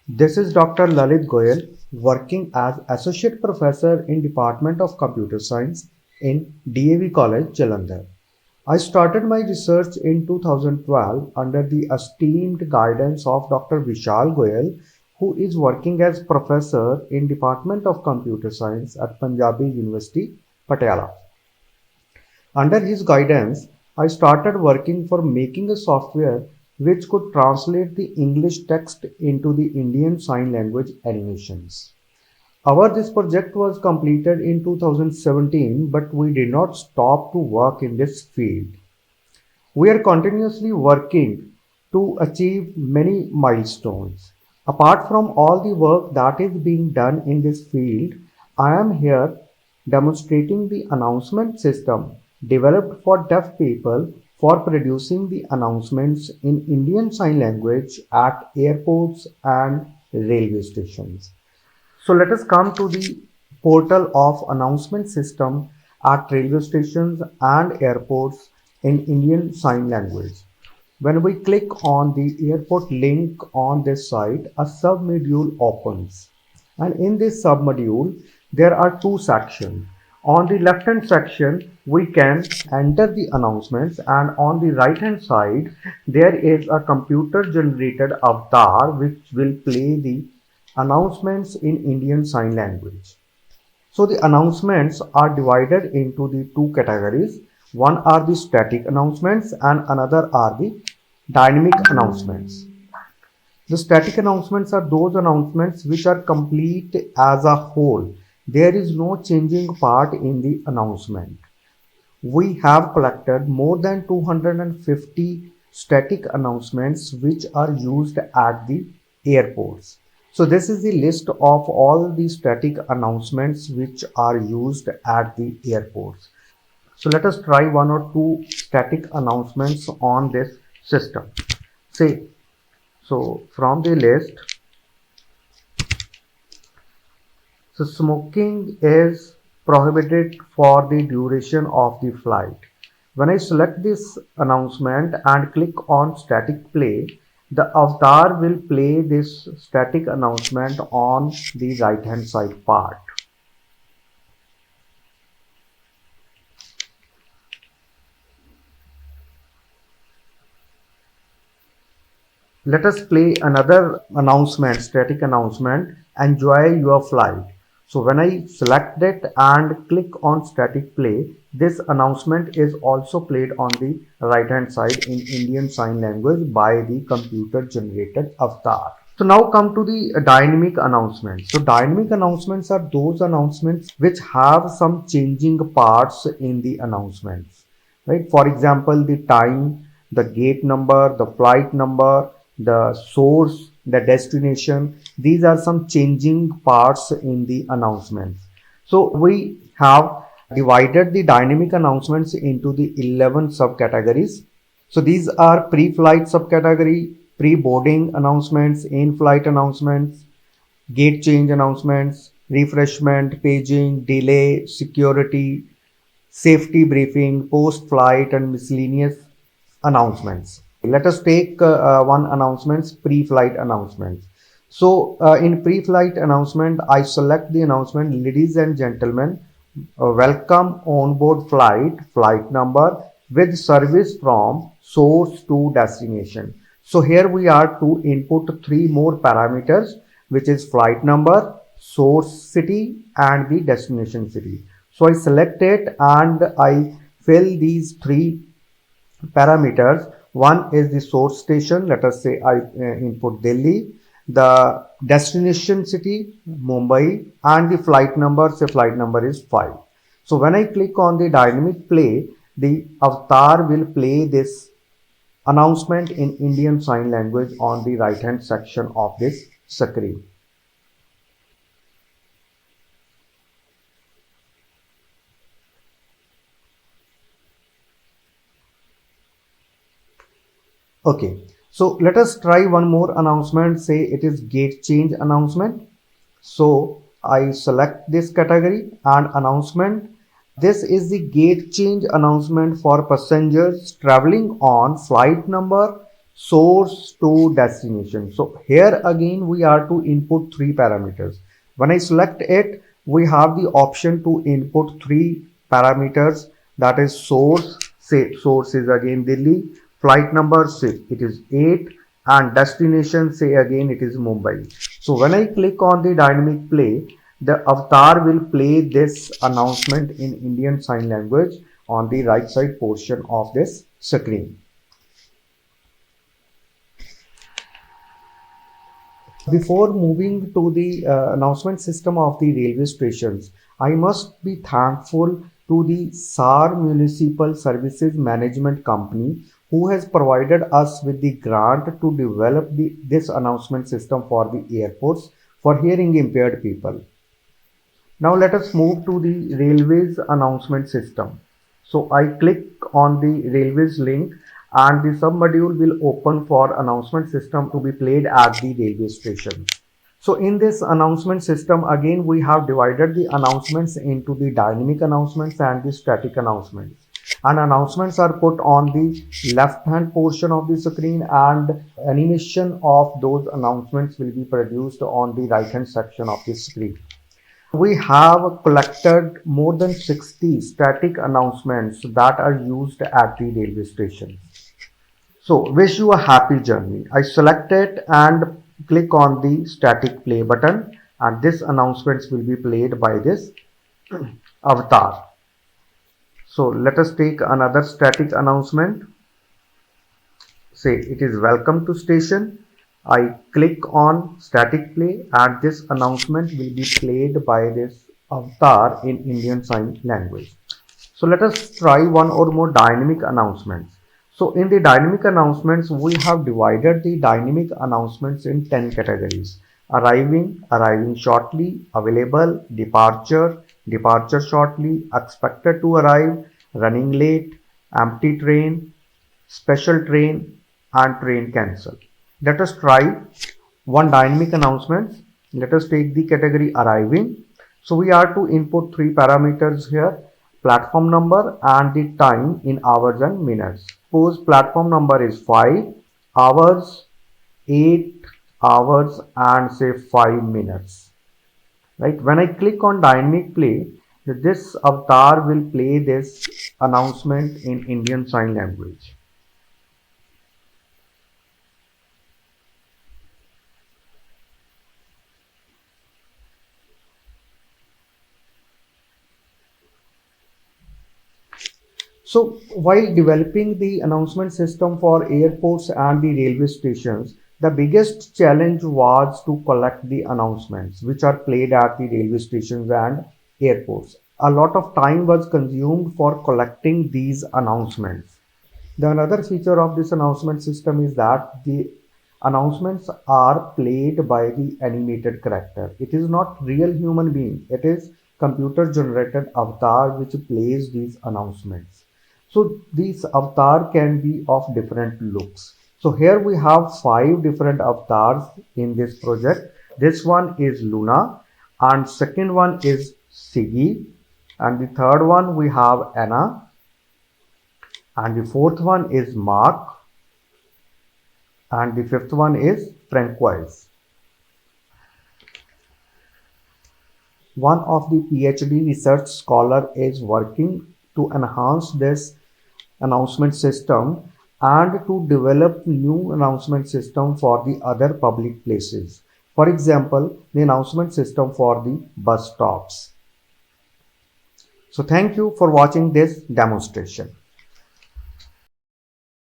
This is Dr. Lalit Goyal, working as Associate Professor in Department of Computer Science in DAV College, Jalandhar. I started my research in 2012 under the esteemed guidance of Dr. Vishal Goyal, who is working as Professor in Department of Computer Science at Punjabi University, Patiala. Under his guidance, I started working for making a software which could translate the English text into the Indian Sign Language animations. This project was completed in 2017, but we did not stop to work in this field. We are continuously working to achieve many milestones. Apart from all the work that is being done in this field, I am here demonstrating the announcement system developed for deaf people for producing the announcements in Indian Sign Language at airports and railway stations. So let us come to the portal of announcement system at railway stations and airports in Indian Sign Language. When we click on the airport link on this site, a submodule opens. And in this submodule, there are two sections. On the left hand section, we can enter the announcements, and on the right hand side, there is a computer generated avatar which will play the announcements in Indian Sign Language. So the announcements are divided into the two categories. One are the static announcements and another are the dynamic announcements. The static announcements are those announcements which are complete as a whole. There is no changing part in the announcement. We have collected more than 250 static announcements which are used at the airports. So this is the list of all the static announcements which are used at the airports. So let us try one or two static announcements on this system. So from the list, so smoking is prohibited for the duration of the flight. When I select this announcement and click on static play, the avatar will play this static announcement on the right hand side part. Let us play another announcement, static announcement, enjoy your flight. So when I select it and click on static play, this announcement is also played on the right hand side in Indian Sign Language by the computer generated avatar. So now come to the dynamic announcements. So dynamic announcements are those announcements which have some changing parts in the announcements, right? For example, the time, the gate number, the flight number, the source, the destination. These are some changing parts in the announcements. So we have divided the dynamic announcements into the 11 subcategories. So these are pre-flight subcategory, pre-boarding announcements, in-flight announcements, gate change announcements, refreshment, paging, delay, security, safety briefing, post-flight, and miscellaneous announcements. Let us take one announcements, pre-flight announcements. So in pre-flight announcement, I select the announcement, ladies and gentlemen, welcome on board flight number with service from source to destination. So here we are to input three more parameters, which is flight number, source city, and the destination city. So I select it and I fill these three parameters. One is the source station, let us say I input Delhi, the destination city Mumbai, and the flight number, say flight number is 5. So when I click on the dynamic play, the avatar will play this announcement in Indian Sign Language on the right hand section of this screen. Okay, so let us try one more announcement. Say it is gate change announcement. So I select this category and announcement. This is the gate change announcement for passengers traveling on flight number source to destination. So here again we are to input three parameters. When I select it, we have the option to input three parameters, that is source, say source is again Delhi, flight number say it is 8, and destination say again it is Mumbai. So when I click on the dynamic play, the avatar will play this announcement in Indian Sign Language on the right side portion of this screen. Before moving to the announcement system of the railway stations, I must be thankful to the SAR Municipal Services Management Company, who has provided us with the grant to develop this announcement system for the airports for hearing impaired people. Now let us move to the railways announcement system. So I click on the railways link and the submodule will open for announcement system to be played at the railway station. So in this announcement system, again we have divided the announcements into the dynamic announcements and the static announcements. And announcements are put on the left hand portion of the screen, and animation of those announcements will be produced on the right hand section of the screen. We have collected more than 60 static announcements that are used at the railway station. So wish you a happy journey. I select it and click on the static play button, and this announcements will be played by this avatar. So let us take another static announcement. Say it is welcome to station. I click on static play and this announcement will be played by this avatar in Indian Sign Language. So let us try one or more dynamic announcements. So in the dynamic announcements, we have divided the dynamic announcements in 10 categories. Arriving shortly, available, departure shortly, expected to arrive, running late, empty train, special train, and train cancel. Let us try one dynamic announcement. Let us take the category arriving. So we are to input three parameters here: platform number and the time in hours and minutes. Suppose platform number is 5 hours, 8 hours, and say 5 minutes. Right? When I click on dynamic play, this avatar will play this announcement in Indian Sign Language. So while developing the announcement system for airports and the railway stations, the biggest challenge was to collect the announcements which are played at the railway stations and airports. A lot of time was consumed for collecting these announcements. The another feature of this announcement system is that the announcements are played by the animated character. It is not real human being. It is computer generated avatar which plays these announcements. So these avatar can be of different looks. So here we have 5 different avatars in this project. This one is Luna, and second one is Siggy, and the third one we have Anna, and the fourth one is Mark, and the fifth one is Francoise. One of the PhD research scholar is working to enhance this announcement system and to develop new announcement system for the other public places. For example, the announcement system for the bus stops. So thank you for watching this demonstration.